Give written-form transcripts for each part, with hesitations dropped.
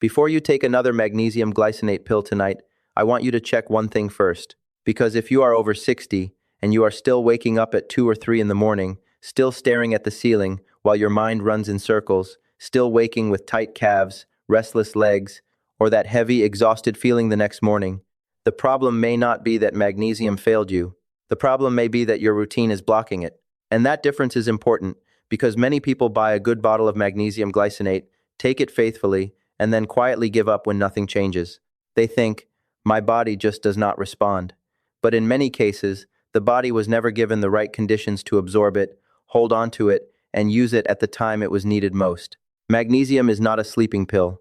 Before you take another magnesium glycinate pill tonight, I want you to check one thing first. Because if you are over 60 and you are still waking up at 2 or 3 in the morning, still staring at the ceiling while your mind runs in circles, still waking with tight calves, restless legs, or that heavy, exhausted feeling the next morning, the problem may not be that magnesium failed you. The problem may be that your routine is blocking it. And that difference is important because many people buy a good bottle of magnesium glycinate, take it faithfully, and then quietly give up when nothing changes. They think, my body just does not respond. But in many cases, the body was never given the right conditions to absorb it, hold on to it, and use it at the time it was needed most. Magnesium is not a sleeping pill.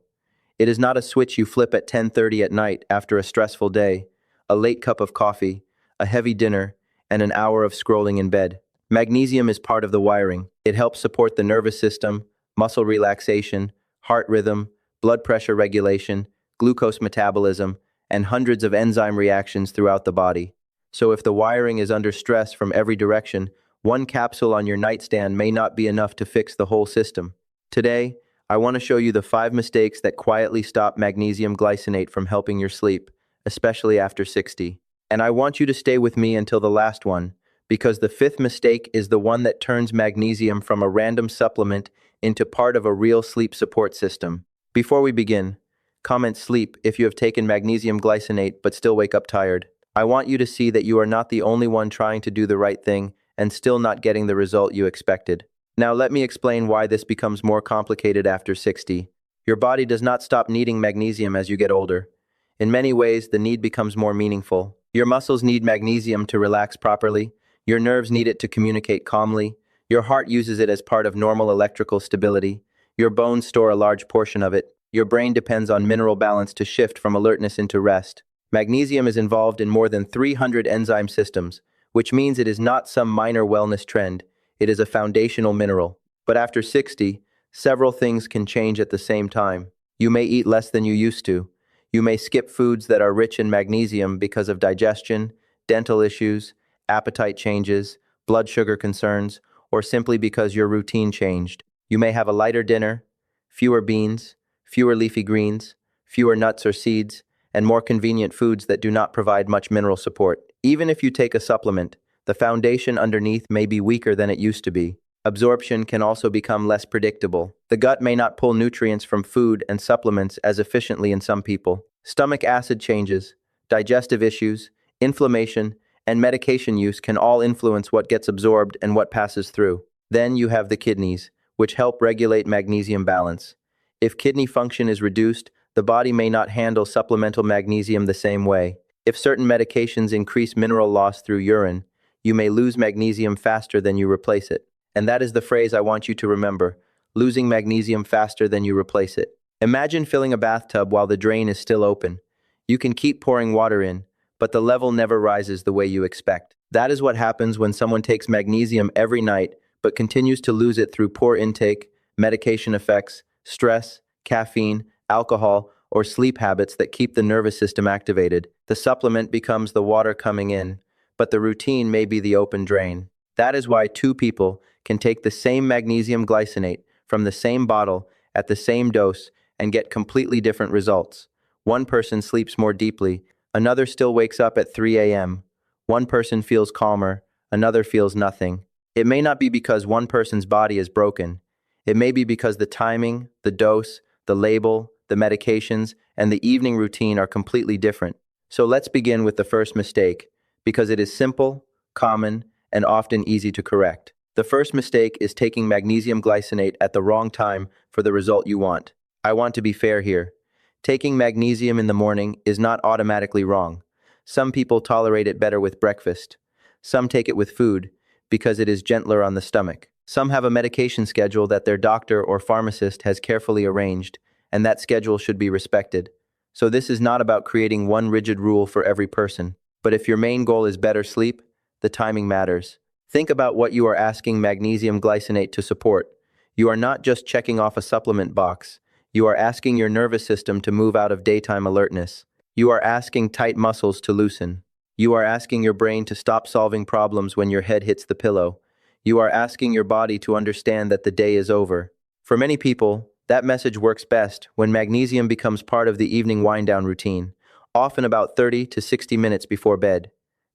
It is not a switch you flip at 10:30 at night after a stressful day, a late cup of coffee, a heavy dinner, and an hour of scrolling in bed. Magnesium is part of the wiring. It helps support the nervous system, muscle relaxation, heart rhythm, blood pressure regulation, glucose metabolism, and hundreds of enzyme reactions throughout the body. So if the wiring is under stress from every direction, one capsule on your nightstand may not be enough to fix the whole system. Today, I want to show you the 5 mistakes that quietly stop magnesium glycinate from helping your sleep, especially after 60. And I want you to stay with me until the last one, because the 5th mistake is the one that turns magnesium from a random supplement into part of a real sleep support system. Before we begin, comment sleep if you have taken magnesium glycinate but still wake up tired. I want you to see that you are not the only one trying to do the right thing and still not getting the result you expected. Now let me explain why this becomes more complicated after 60. Your body does not stop needing magnesium as you get older. In many ways, the need becomes more meaningful. Your muscles need magnesium to relax properly. Your nerves need it to communicate calmly. Your heart uses it as part of normal electrical stability. Your bones store a large portion of it. Your brain depends on mineral balance to shift from alertness into rest. Magnesium is involved in more than 300 enzyme systems, which means it is not some minor wellness trend. It is a foundational mineral. But after 60, several things can change at the same time. You may eat less than you used to. You may skip foods that are rich in magnesium because of digestion, dental issues, appetite changes, blood sugar concerns, or simply because your routine changed. You may have a lighter dinner, fewer beans, fewer leafy greens, fewer nuts or seeds, and more convenient foods that do not provide much mineral support. Even if you take a supplement, the foundation underneath may be weaker than it used to be. Absorption can also become less predictable. The gut may not pull nutrients from food and supplements as efficiently in some people. Stomach acid changes, digestive issues, inflammation, and medication use can all influence what gets absorbed and what passes through. Then you have the kidneys, which help regulate magnesium balance. If kidney function is reduced, the body may not handle supplemental magnesium the same way. If certain medications increase mineral loss through urine, you may lose magnesium faster than you replace it. And that is the phrase I want you to remember, losing magnesium faster than you replace it. Imagine filling a bathtub while the drain is still open. You can keep pouring water in, but the level never rises the way you expect. That is what happens when someone takes magnesium every night, but continues to lose it through poor intake, medication effects, stress, caffeine, alcohol, or sleep habits that keep the nervous system activated. The supplement becomes the water coming in, but the routine may be the open drain. That is why 2 people can take the same magnesium glycinate from the same bottle at the same dose and get completely different results. One person sleeps more deeply, another still wakes up at 3 a.m. One person feels calmer, another feels nothing. It may not be because one person's body is broken. It may be because the timing, the dose, the label, the medications, and the evening routine are completely different. So let's begin with the first mistake, because it is simple, common, and often easy to correct. The first mistake is taking magnesium glycinate at the wrong time for the result you want. I want to be fair here. Taking magnesium in the morning is not automatically wrong. Some people tolerate it better with breakfast. Some take it with food because it is gentler on the stomach. Some have a medication schedule that their doctor or pharmacist has carefully arranged, and that schedule should be respected. So this is not about creating one rigid rule for every person. But if your main goal is better sleep, the timing matters. Think about what you are asking magnesium glycinate to support. You are not just checking off a supplement box. You are asking your nervous system to move out of daytime alertness. You are asking tight muscles to loosen. You are asking your brain to stop solving problems when your head hits the pillow. You are asking your body to understand that the day is over. For many people, That message works best when magnesium becomes part of the evening wind-down routine, often about 30 to 60 minutes before bed.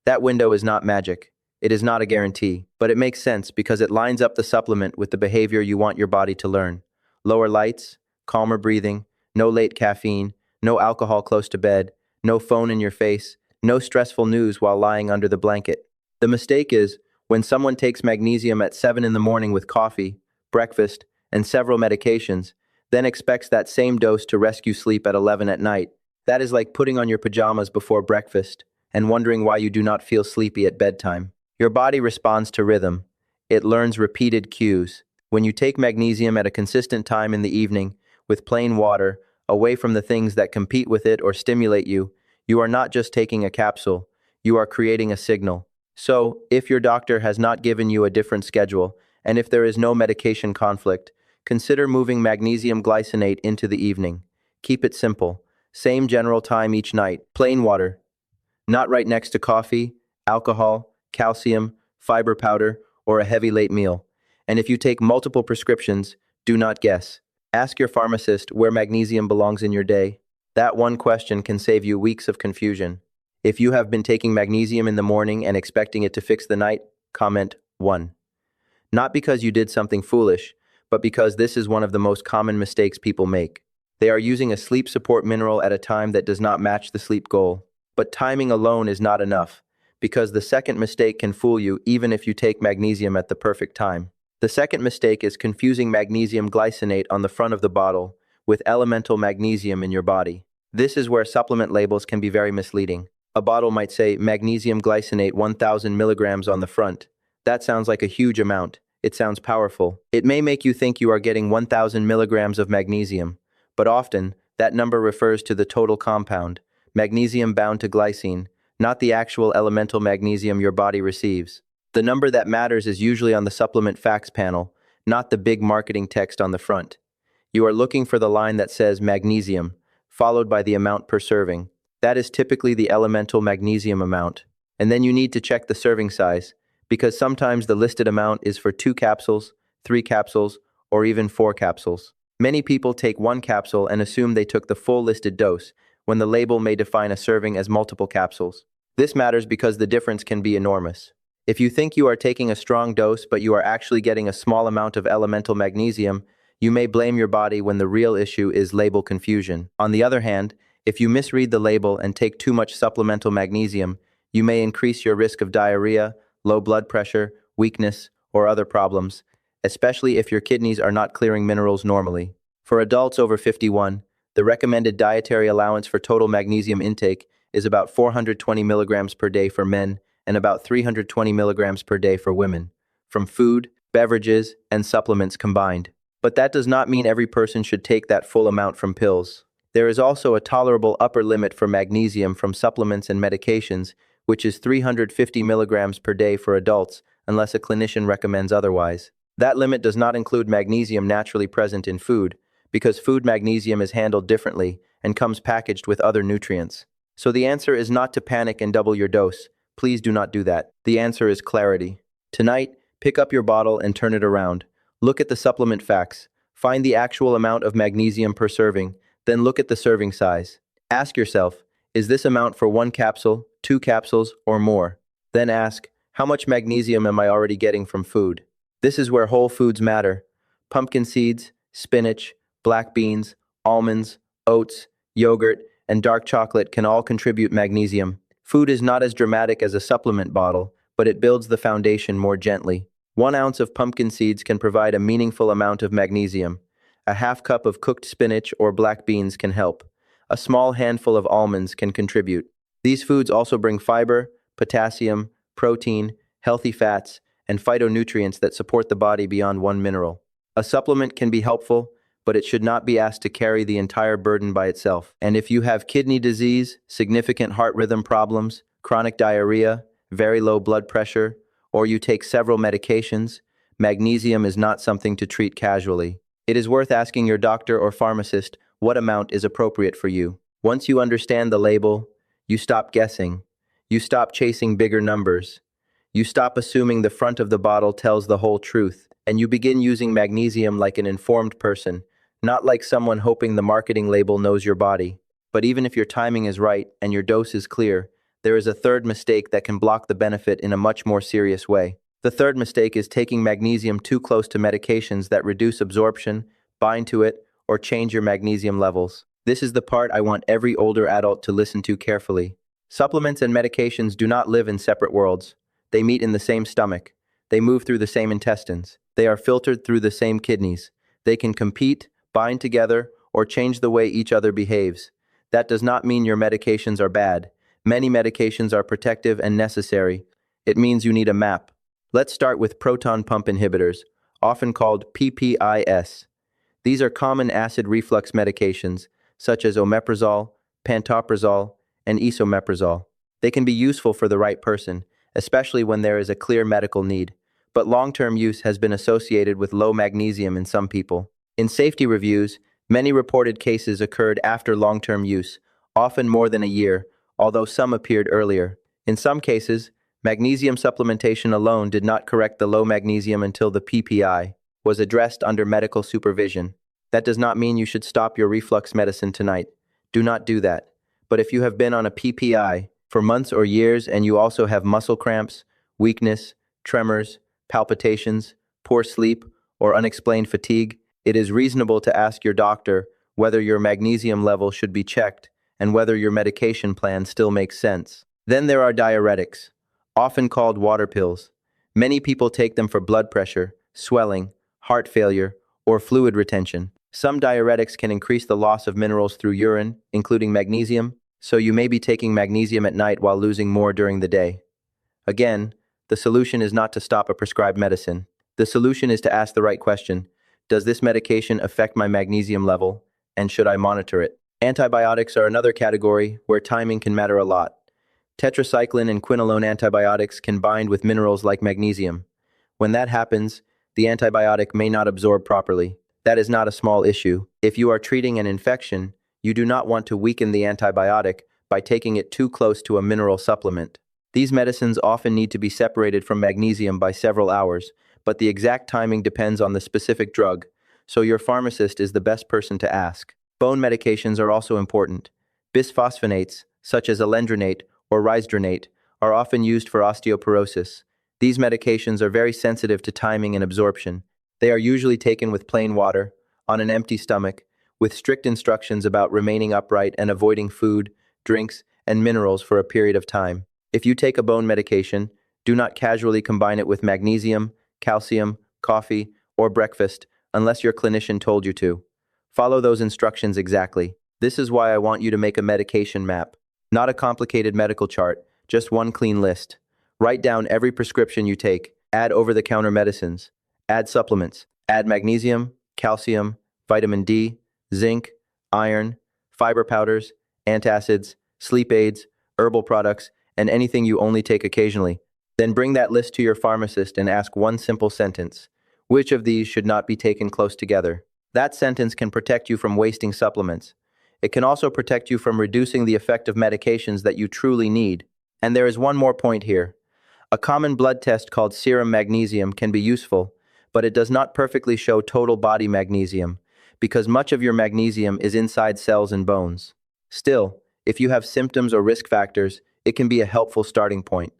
That window is not magic. It is not a guarantee, but it makes sense because it lines up the supplement with the behavior you want your body to learn. Lower lights, calmer breathing, no late caffeine, no alcohol close to bed, no phone in your face, no stressful news while lying under the blanket. The mistake is when someone takes magnesium at 7 in the morning with coffee, breakfast, and several medications, then expects that same dose to rescue sleep at 11 at night. That is like putting on your pajamas before breakfast and wondering why you do not feel sleepy at bedtime. Your body responds to rhythm. It learns repeated cues. When you take magnesium at a consistent time in the evening, with plain water, away from the things that compete with it or stimulate you, you are not just taking a capsule, you are creating a signal. So, if your doctor has not given you a different schedule, and if there is no medication conflict, consider moving magnesium glycinate into the evening. Keep it simple. Same general time each night. Plain water. Not right next to coffee, alcohol, calcium, fiber powder, or a heavy late meal. And if you take multiple prescriptions, do not guess. Ask your pharmacist where magnesium belongs in your day. That one question can save you weeks of confusion. If you have been taking magnesium in the morning and expecting it to fix the night, comment 1. Not because you did something foolish, but because this is one of the most common mistakes people make. They are using a sleep support mineral at a time that does not match the sleep goal. But timing alone is not enough, because the second mistake can fool you even if you take magnesium at the perfect time. The second mistake is confusing magnesium glycinate on the front of the bottle with elemental magnesium in your body. This is where supplement labels can be very misleading. A bottle might say magnesium glycinate 1000 milligrams on the front. That sounds like a huge amount. It sounds powerful. It may make you think you are getting 1000 milligrams of magnesium, but often that number refers to the total compound, magnesium bound to glycine, not the actual elemental magnesium your body receives. The number that matters is usually on the supplement facts panel, not the big marketing text on the front. You are looking for the line that says magnesium, followed by the amount per serving. That is typically the elemental magnesium amount. And then you need to check the serving size, because sometimes the listed amount is for 2 capsules, 3 capsules, or even 4 capsules. Many people take 1 capsule and assume they took the full listed dose, when the label may define a serving as multiple capsules. This matters because the difference can be enormous. If you think you are taking a strong dose but you are actually getting a small amount of elemental magnesium, you may blame your body when the real issue is label confusion. On the other hand, if you misread the label and take too much supplemental magnesium, you may increase your risk of diarrhea, low blood pressure, weakness, or other problems, especially if your kidneys are not clearing minerals normally. For adults over 51, the recommended dietary allowance for total magnesium intake is about 420 milligrams per day for men and about 320 milligrams per day for women, from food, beverages, and supplements combined. But that does not mean every person should take that full amount from pills. There is also a tolerable upper limit for magnesium from supplements and medications, which is 350 milligrams per day for adults, unless a clinician recommends otherwise. That limit does not include magnesium naturally present in food, because food magnesium is handled differently and comes packaged with other nutrients. So the answer is not to panic and double your dose. Please do not do that. The answer is clarity. Tonight, pick up your bottle and turn it around. Look at the supplement facts. Find the actual amount of magnesium per serving, then look at the serving size. Ask yourself, is this amount for 1 capsule, 2 capsules, or more? Then ask, how much magnesium am I already getting from food? This is where whole foods matter. Pumpkin seeds, spinach, black beans, almonds, oats, yogurt, and dark chocolate can all contribute magnesium. Food is not as dramatic as a supplement bottle, but it builds the foundation more gently. 1 ounce of pumpkin seeds can provide a meaningful amount of magnesium. A half cup of cooked spinach or black beans can help. A small handful of almonds can contribute. These foods also bring fiber, potassium, protein, healthy fats, and phytonutrients that support the body beyond 1 mineral. A supplement can be helpful, but it should not be asked to carry the entire burden by itself. And if you have kidney disease, significant heart rhythm problems, chronic diarrhea, very low blood pressure, or you take several medications, magnesium is not something to treat casually. It is worth asking your doctor or pharmacist what amount is appropriate for you. Once you understand the label, you stop guessing. You stop chasing bigger numbers. You stop assuming the front of the bottle tells the whole truth, and you begin using magnesium like an informed person, Not like someone hoping the marketing label knows your body. But even if your timing is right and your dose is clear, there is a third mistake that can block the benefit in a much more serious way. The third mistake is taking magnesium too close to medications that reduce absorption, bind to it, or change your magnesium levels. This is the part I want every older adult to listen to carefully. Supplements and medications do not live in separate worlds. They meet in the same stomach. They move through the same intestines. They are filtered through the same kidneys. They can compete, bind together, or change the way each other behaves. That does not mean your medications are bad. Many medications are protective and necessary. It means you need a map. Let's start with proton pump inhibitors, often called PPIs. These are common acid reflux medications, such as omeprazole, pantoprazole, and esomeprazole. They can be useful for the right person, especially when there is a clear medical need, but long-term use has been associated with low magnesium in some people. In safety reviews, many reported cases occurred after long-term use, often more than a year, although some appeared earlier. In some cases, magnesium supplementation alone did not correct the low magnesium until the PPI was addressed under medical supervision. That does not mean you should stop your reflux medicine tonight. Do not do that. But if you have been on a PPI for months or years and you also have muscle cramps, weakness, tremors, palpitations, poor sleep, or unexplained fatigue, it is reasonable to ask your doctor whether your magnesium level should be checked and whether your medication plan still makes sense. Then there are diuretics, often called water pills. Many people take them for blood pressure, swelling, heart failure, or fluid retention. Some diuretics can increase the loss of minerals through urine, including magnesium, so you may be taking magnesium at night while losing more during the day. Again, the solution is not to stop a prescribed medicine. The solution is to ask the right question. Does this medication affect my magnesium level, and should I monitor it? Antibiotics are another category where timing can matter a lot. Tetracycline and quinolone antibiotics can bind with minerals like magnesium. When that happens, the antibiotic may not absorb properly. That is not a small issue. If you are treating an infection, you do not want to weaken the antibiotic by taking it too close to a mineral supplement. These medicines often need to be separated from magnesium by several hours, but the exact timing depends on the specific drug, so your pharmacist is the best person to ask. Bone medications are also important. Bisphosphonates, such as alendronate or risdronate, are often used for osteoporosis. These medications are very sensitive to timing and absorption. They are usually taken with plain water, on an empty stomach, with strict instructions about remaining upright and avoiding food, drinks, and minerals for a period of time. If you take a bone medication, do not casually combine it with magnesium, calcium, coffee, or breakfast unless your clinician told you to. Follow those instructions exactly. This is why I want you to make a medication map. Not a complicated medical chart, just one clean list. Write down every prescription you take, add over-the-counter medicines, add supplements, add magnesium, calcium, vitamin D, zinc, iron, fiber powders, antacids, sleep aids, herbal products, and anything you only take occasionally. Then bring that list to your pharmacist and ask one simple sentence. Which of these should not be taken close together? That sentence can protect you from wasting supplements. It can also protect you from reducing the effect of medications that you truly need. And there is one more point here. A common blood test called serum magnesium can be useful, but it does not perfectly show total body magnesium, because much of your magnesium is inside cells and bones. Still, if you have symptoms or risk factors, it can be a helpful starting point.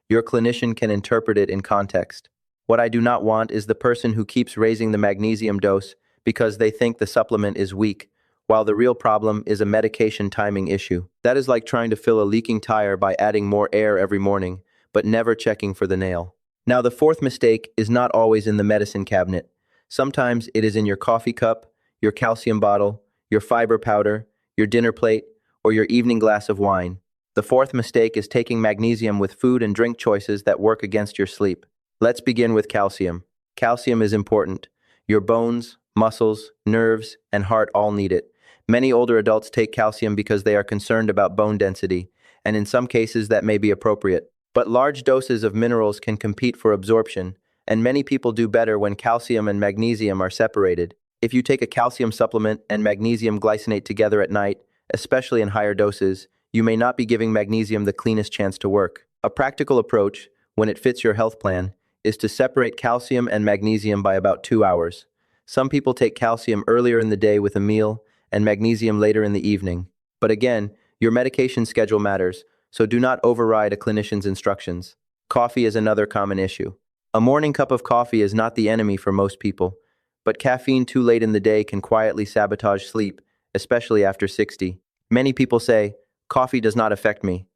Your clinician can interpret it in context. What I do not want is the person who keeps raising the magnesium dose because they think the supplement is weak, while the real problem is a medication timing issue. That is like trying to fill a leaking tire by adding more air every morning, but never checking for the nail. Now, the fourth mistake is not always in the medicine cabinet. Sometimes it is in your coffee cup, your calcium bottle, your fiber powder, your dinner plate, or your evening glass of wine. The fourth mistake is taking magnesium with food and drink choices that work against your sleep. Let's begin with calcium. Calcium is important. Your bones, muscles, nerves, and heart all need it. Many older adults take calcium because they are concerned about bone density, and in some cases that may be appropriate. But large doses of minerals can compete for absorption, and many people do better when calcium and magnesium are separated. If you take a calcium supplement and magnesium glycinate together at night, especially in higher doses, you may not be giving magnesium the cleanest chance to work. A practical approach, when it fits your health plan, is to separate calcium and magnesium by about 2 hours. Some people take calcium earlier in the day with a meal and magnesium later in the evening. But again, your medication schedule matters, so do not override a clinician's instructions. Coffee is another common issue. A morning cup of coffee is not the enemy for most people, but caffeine too late in the day can quietly sabotage sleep, especially after 60. Many people say, coffee does not affect me,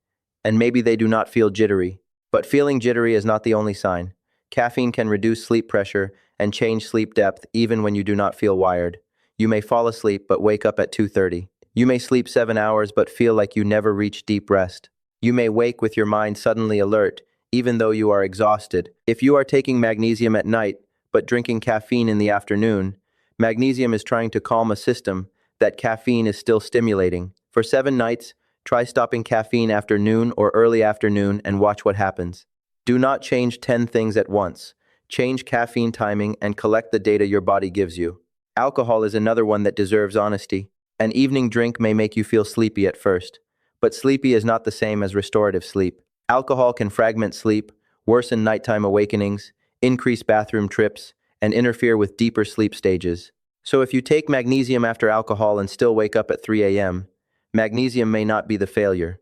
and maybe they do not feel jittery. But feeling jittery is not the only sign. Caffeine can reduce sleep pressure and change sleep depth even when you do not feel wired. You may fall asleep but wake up at 2:30. You may sleep 7 hours but feel like you never reach deep rest. You may wake with your mind suddenly alert, even though you are exhausted. If you are taking magnesium at night but drinking caffeine in the afternoon, magnesium is trying to calm a system that caffeine is still stimulating. For 7 nights, try stopping caffeine after noon or early afternoon and watch what happens. Do not change 10 things at once. Change caffeine timing and collect the data your body gives you. Alcohol is another one that deserves honesty. An evening drink may make you feel sleepy at first, but sleepy is not the same as restorative sleep. Alcohol can fragment sleep, worsen nighttime awakenings, increase bathroom trips, and interfere with deeper sleep stages. So if you take magnesium after alcohol and still wake up at 3 a.m., magnesium may not be the failure.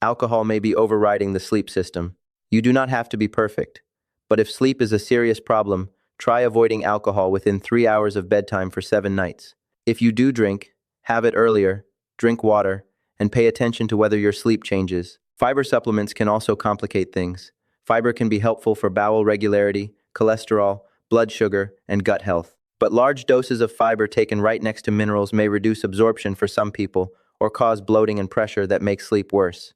Alcohol may be overriding the sleep system. You do not have to be perfect. But if sleep is a serious problem, try avoiding alcohol within 3 hours of bedtime for 7 nights. If you do drink, have it earlier, drink water, and pay attention to whether your sleep changes. Fiber supplements can also complicate things. Fiber can be helpful for bowel regularity, cholesterol, blood sugar, and gut health. But large doses of fiber taken right next to minerals may reduce absorption for some people or cause bloating and pressure that makes sleep worse.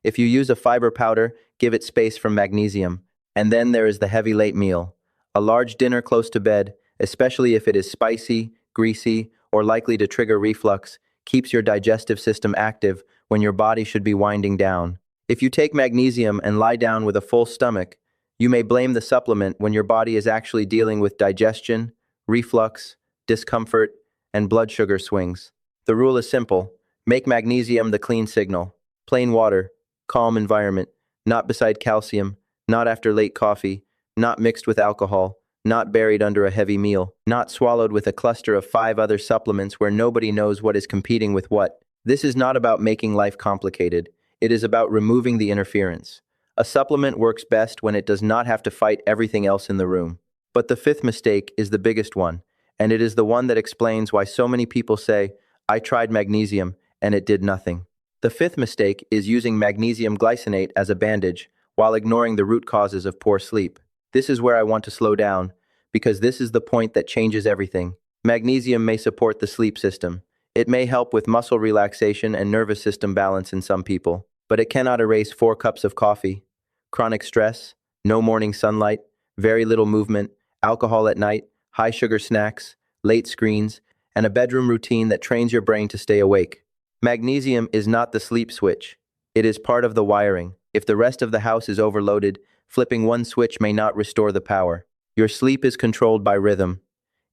If you use a fiber powder, give it space from magnesium. And then there is the heavy late meal. A large dinner close to bed, especially if it is spicy, greasy, or likely to trigger reflux, keeps your digestive system active when your body should be winding down. If you take magnesium and lie down with a full stomach, you may blame the supplement when your body is actually dealing with digestion, reflux, discomfort, and blood sugar swings. The rule is simple. Make magnesium the clean signal. Plain water, calm environment, not beside calcium, not after late coffee, not mixed with alcohol, not buried under a heavy meal, not swallowed with a cluster of 5 other supplements where nobody knows what is competing with what. This is not about making life complicated. It is about removing the interference. A supplement works best when it does not have to fight everything else in the room. But the 5th mistake is the biggest one, and it is the one that explains why so many people say, I tried magnesium and it did nothing. The 5th mistake is using magnesium glycinate as a bandage while ignoring the root causes of poor sleep. This is where I want to slow down, because this is the point that changes everything. Magnesium may support the sleep system. It may help with muscle relaxation and nervous system balance in some people, but it cannot erase 4 cups of coffee, chronic stress, no morning sunlight, very little movement, alcohol at night, high sugar snacks, late screens, and a bedroom routine that trains your brain to stay awake. Magnesium is not the sleep switch. It is part of the wiring. If the rest of the house is overloaded, flipping one switch may not restore the power. Your sleep is controlled by rhythm.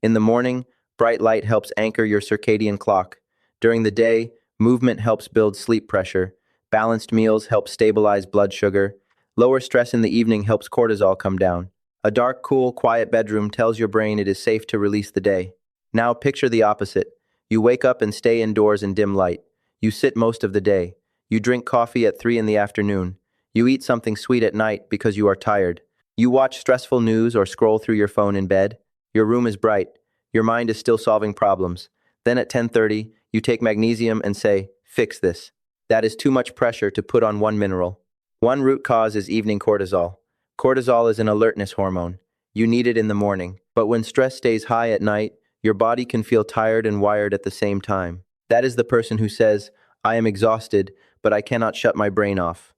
In the morning, bright light helps anchor your circadian clock. During the day, movement helps build sleep pressure. Balanced meals help stabilize blood sugar. Lower stress in the evening helps cortisol come down. A dark, cool, quiet bedroom tells your brain it is safe to release the day. Now picture the opposite. You wake up and stay indoors in dim light. You sit most of the day. You drink coffee at 3 in the afternoon. You eat something sweet at night because you are tired. You watch stressful news or scroll through your phone in bed. Your room is bright. Your mind is still solving problems. Then at 10:30, you take magnesium and say, fix this. That is too much pressure to put on one mineral. One root cause is evening cortisol. Cortisol is an alertness hormone. You need it in the morning. But when stress stays high at night, your body can feel tired and wired at the same time. That is the person who says, I am exhausted, but I cannot shut my brain off.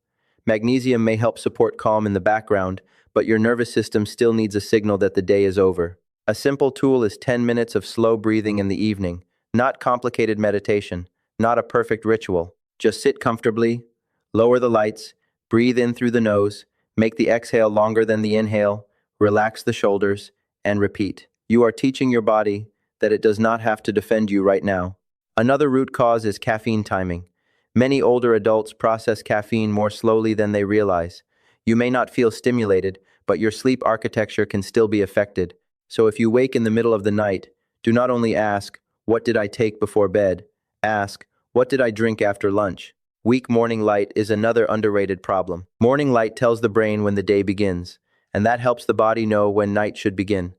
Magnesium may help support calm in the background, but your nervous system still needs a signal that the day is over. A simple tool is 10 minutes of slow breathing in the evening, not complicated meditation, not a perfect ritual. Just sit comfortably, lower the lights, breathe in through the nose, make the exhale longer than the inhale, relax the shoulders, and repeat. You are teaching your body that it does not have to defend you right now. Another root cause is caffeine timing. Many older adults process caffeine more slowly than they realize. You may not feel stimulated, but your sleep architecture can still be affected. So if you wake in the middle of the night, Do not only ask, what did I take before bed? Ask, what did I drink after lunch? Weak morning light is another underrated problem. Morning light tells the brain when the day begins, and that helps the body know when night should begin.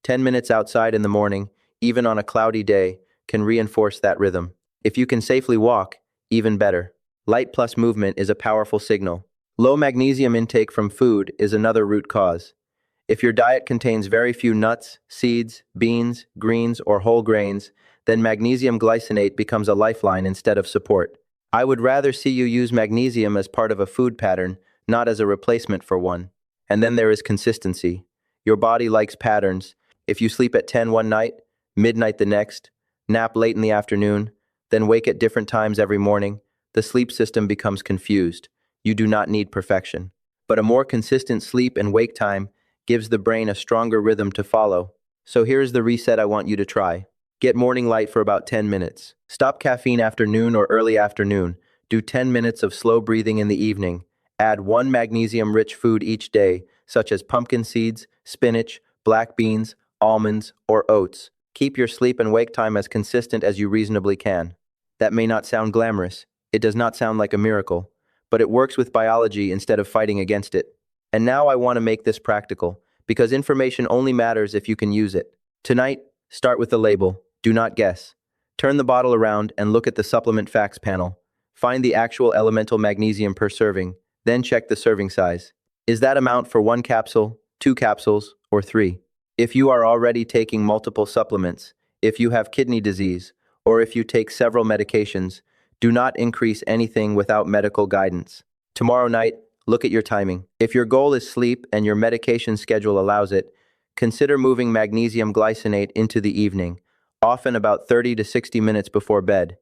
10 minutes outside in the morning, even on a cloudy day, can reinforce that rhythm. If you can safely walk, even better. Light plus movement is a powerful signal. Low magnesium intake from food is another root cause. If your diet contains very few nuts, seeds, beans, greens, or whole grains, then magnesium glycinate becomes a lifeline instead of support. I would rather see you use magnesium as part of a food pattern, not as a replacement for one. And then there is consistency. Your body likes patterns. If you sleep at 10 one night, midnight the next, nap late in the afternoon, then wake at different times every morning, the sleep system becomes confused. You do not need perfection. But a more consistent sleep and wake time gives the brain a stronger rhythm to follow. So here's the reset I want you to try. Get morning light for about 10 minutes. Stop caffeine after noon or early afternoon. Do 10 minutes of slow breathing in the evening. Add one magnesium-rich food each day, such as pumpkin seeds, spinach, black beans, almonds, or oats. Keep your sleep and wake time as consistent as you reasonably can. That may not sound glamorous. It does not sound like a miracle, but it works with biology instead of fighting against it. And now I want to make this practical, because information only matters if you can use it. Tonight, start with the label. Do not guess. Turn the bottle around and look at the supplement facts panel. Find the actual elemental magnesium per serving, then check the serving size. Is that amount for one capsule, two capsules, or three? If you are already taking multiple supplements, if you have kidney disease, or if you take several medications, do not increase anything without medical guidance. Tomorrow night, look at your timing. If your goal is sleep and your medication schedule allows it, consider moving magnesium glycinate into the evening, often about 30 to 60 minutes before bed.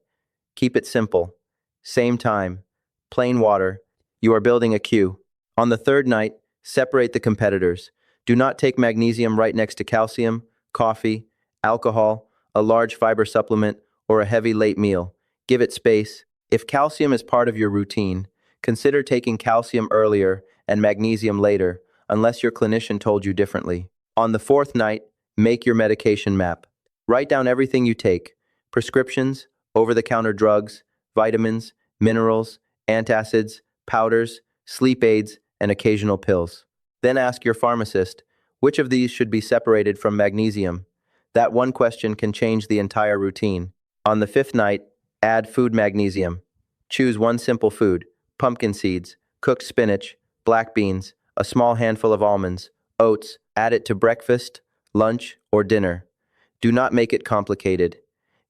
Keep it simple. Same time. Plain water. You are building a queue. On the third night, separate the competitors. Do not take magnesium right next to calcium, coffee, alcohol, a large fiber supplement, or a heavy late meal. Give it space. If calcium is part of your routine, consider taking calcium earlier and magnesium later, unless your clinician told you differently. On the fourth night, make your medication map. Write down everything you take: prescriptions, over-the-counter drugs, vitamins, minerals, antacids, powders, sleep aids, and occasional pills. Then ask your pharmacist, which of these should be separated from magnesium? That one question can change the entire routine. On the fifth night, add food magnesium. Choose one simple food: pumpkin seeds, cooked spinach, black beans, a small handful of almonds, oats. Add it to breakfast, lunch, or dinner. Do not make it complicated.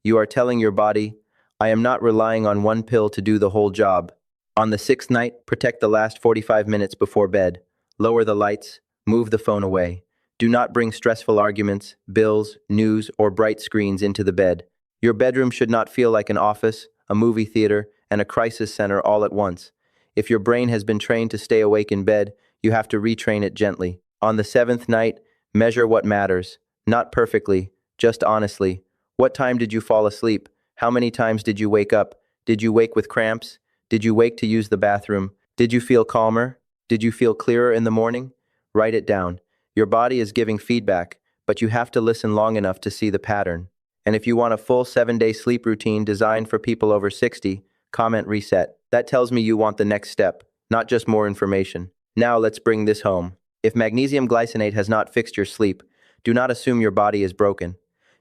You are telling your body, I am not relying on one pill to do the whole job. On the sixth night, protect the last 45 minutes before bed. Lower the lights, move the phone away. Do not bring stressful arguments, bills, news, or bright screens into the bed. Your bedroom should not feel like an office, a movie theater, and a crisis center all at once. If your brain has been trained to stay awake in bed, you have to retrain it gently. On the seventh night, measure what matters. Not perfectly, just honestly. What time did you fall asleep? How many times did you wake up? Did you wake with cramps? Did you wake to use the bathroom? Did you feel calmer? Did you feel clearer in the morning? Write it down. Your body is giving feedback, but you have to listen long enough to see the pattern. And if you want a full 7-day sleep routine designed for people over 60, comment reset. That tells me you want the next step, not just more information. Now let's bring this home. If magnesium glycinate has not fixed your sleep, do not assume your body is broken.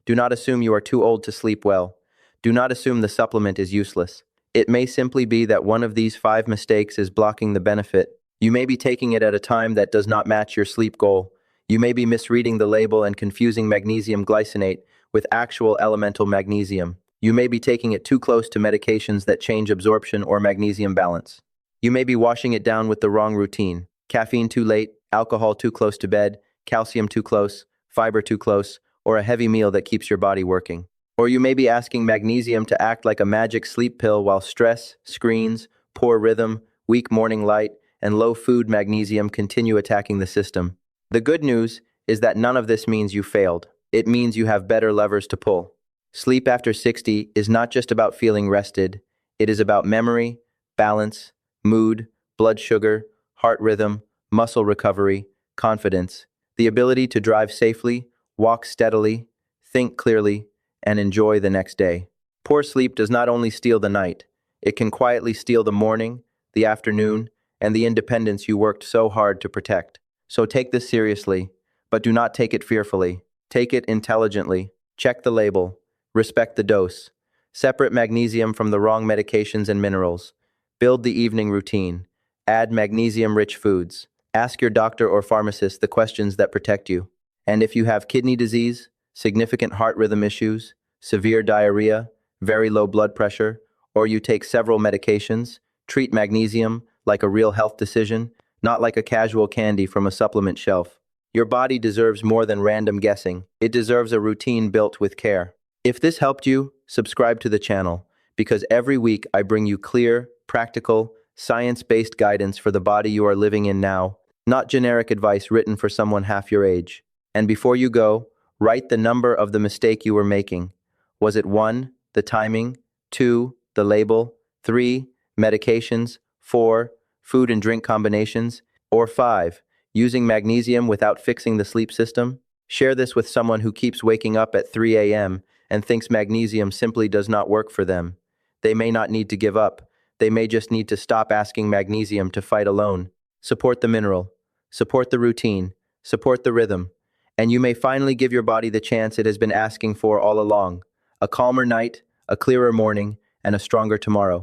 Do not assume you are too old to sleep well. Do not assume the supplement is useless. It may simply be that one of these 5 mistakes is blocking the benefit. You may be taking it at a time that does not match your sleep goal. You may be misreading the label and confusing magnesium glycinate with actual elemental magnesium. You may be taking it too close to medications that change absorption or magnesium balance. You may be washing it down with the wrong routine. Caffeine too late, alcohol too close to bed, calcium too close, fiber too close, or a heavy meal that keeps your body working. Or you may be asking magnesium to act like a magic sleep pill while stress, screens, poor rhythm, weak morning light, and low food magnesium continue attacking the system. The good news is that none of this means you failed. It means you have better levers to pull. Sleep after 60 is not just about feeling rested. It is about memory, balance, mood, blood sugar, heart rhythm, muscle recovery, confidence, the ability to drive safely, walk steadily, think clearly, and enjoy the next day. Poor sleep does not only steal the night, it can quietly steal the morning, the afternoon, and the independence you worked so hard to protect. So take this seriously, but do not take it fearfully. Take it intelligently. Check the label. Respect the dose. Separate magnesium from the wrong medications and minerals. Build the evening routine. Add magnesium-rich foods. Ask your doctor or pharmacist the questions that protect you. And if you have kidney disease, significant heart rhythm issues, severe diarrhea, very low blood pressure, or you take several medications, treat magnesium like a real health decision, not like a casual candy from a supplement shelf. Your body deserves more than random guessing. It deserves a routine built with care. If this helped you, subscribe to the channel, because every week I bring you clear, practical, science-based guidance for the body you are living in now, not generic advice written for someone half your age. And before you go, write the number of the mistake you were making. Was it 1, the timing, 2, the label, 3, medications, 4, food and drink combinations, or 5, using magnesium without fixing the sleep system? Share this with someone who keeps waking up at 3 a.m. and thinks magnesium simply does not work for them. They may not need to give up. They may just need to stop asking magnesium to fight alone. Support the mineral. Support the routine. Support the rhythm. And you may finally give your body the chance it has been asking for all along. A calmer night, a clearer morning, and a stronger tomorrow.